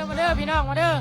มาเด้อพี่น้องมาเด้อ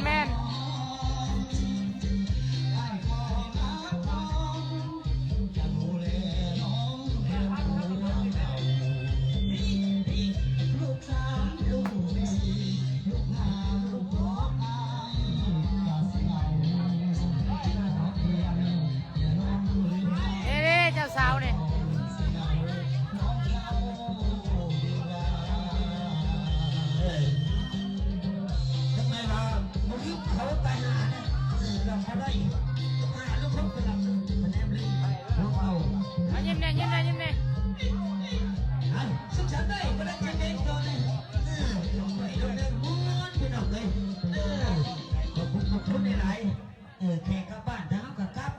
แม่นเจ้าสาวเนี่ยเขาตายหาเนี่ยเราเขาได้ลูกเขาเป็นเราเป็นแอมลี่ลูกเอายิ้มเนี่ยสุขสันต์ได้ก็ได้จะเด็กตัวนึงเราเดินม้วนไปหน่อยเลยขอบคุณในหลายแขกกับบ้านทั้งกับครับ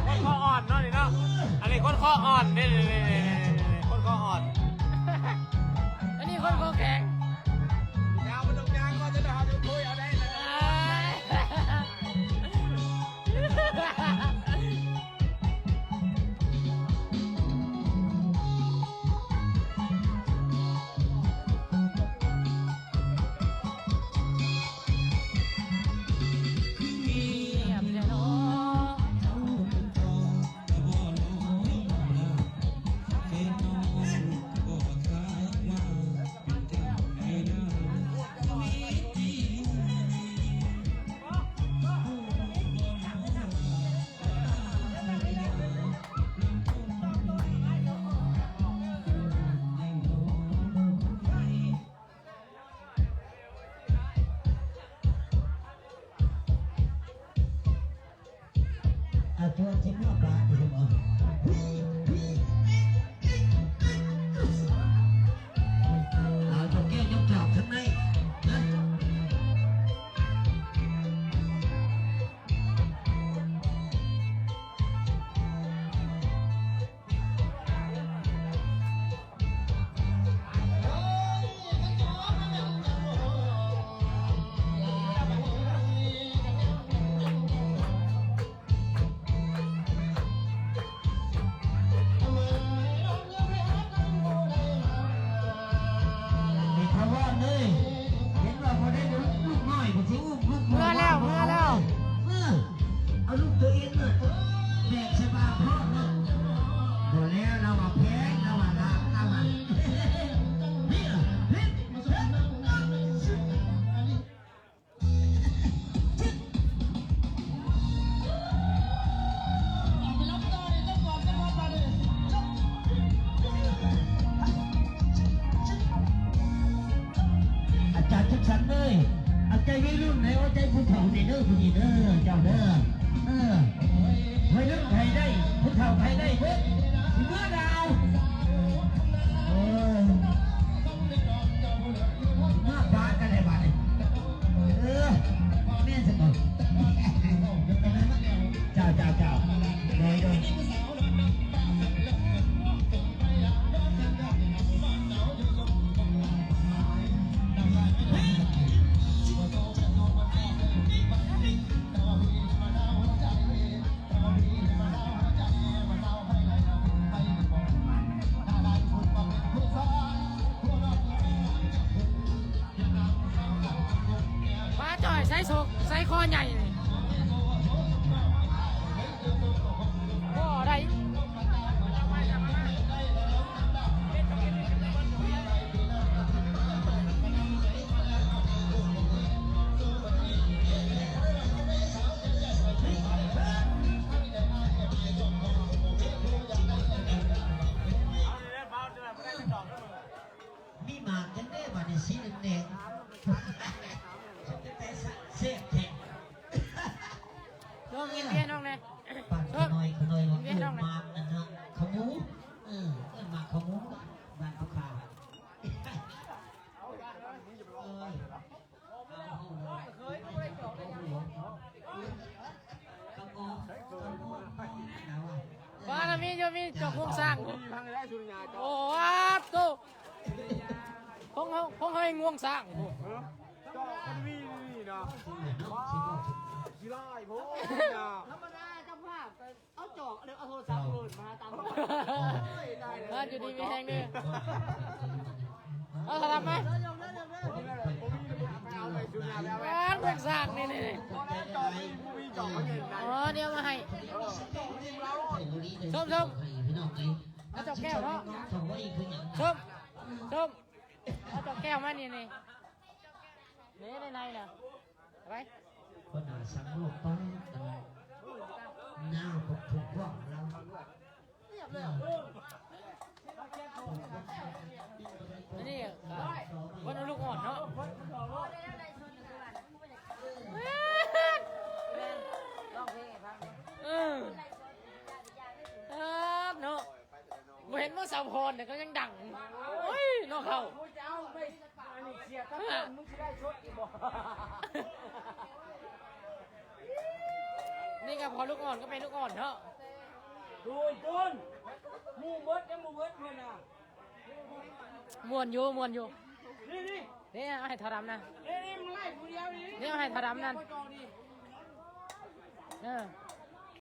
คนคออ่อนเนาะนี่เนาะอันนี้คนคออ่อนนี่คนคออ่อนอันนี้คนคอแข็ง ตัวจิ้มเมื่อปลาดีมั้งเอาตัวแก้วยกจอบข้างในนะเอาลูกตัวเองเลยแบกสบายพ่อนะโดนแล้วเรามาแพ้เรามาล้างเรามานี่เหรอเฮ้ยอาจารย์ทุกชั้นเลยเอาใจวัยรุ่นไหนเอาใจผู้เฒ่าในเด้อผู้หญิงเด้อเจ้าเด้อวัยรุ่นไทยได้ผู้เฒ่าไทยได้เว้ยเมื่อดาวเมื่อบ้านกันเลยบ้านแม่สมองเจ้าโดยใส่คอใหญ่เลยก็ได้มีหมากกันได้มาในสีแดงเสียบแทง ลองกินเบียร์น้องเลย ปั่นขนอยว่าหมากนั่นนะขมูหมากขมูบ้านเขาขาบ้านมีจะมีจอกวงสร้างโอ้ยโตคงให้งวงสร้างมันมีนี่นะกีฬาไอ้พวกธรรมดาเจ้าภาพเอาจอกเอาโทรศัพท์หล่นมาตามบ้านอยู่ดีมีแหงนี่เอาทำไหมบ้านงวงสร้างนี่อ๋อเดี๋ยวมาให้ส้มเอาจอกแก้วเนาะส้มเอาจอกแก้วมานี่ในน่ะไปคนหาสังโลกป้าหน้าผมถูกว่างเราอันนี้วันลูกอ่อนเนาะเนาะเห็นว่าสาวพรเนี่ยก็ยังดังโอ้ยนอกเขานี่ก็พอลูกอ่อนก็เป็นลูกอ่อนเนาะดูต้นมูเบิร์ดยังมูเบิร์ดเพื่อนอ่ะมวนอยู่นี่นี่เอาให้ทารำนะนี่มึงไล่ผู้เดียวนี่นี่เอาให้ทารำนั่น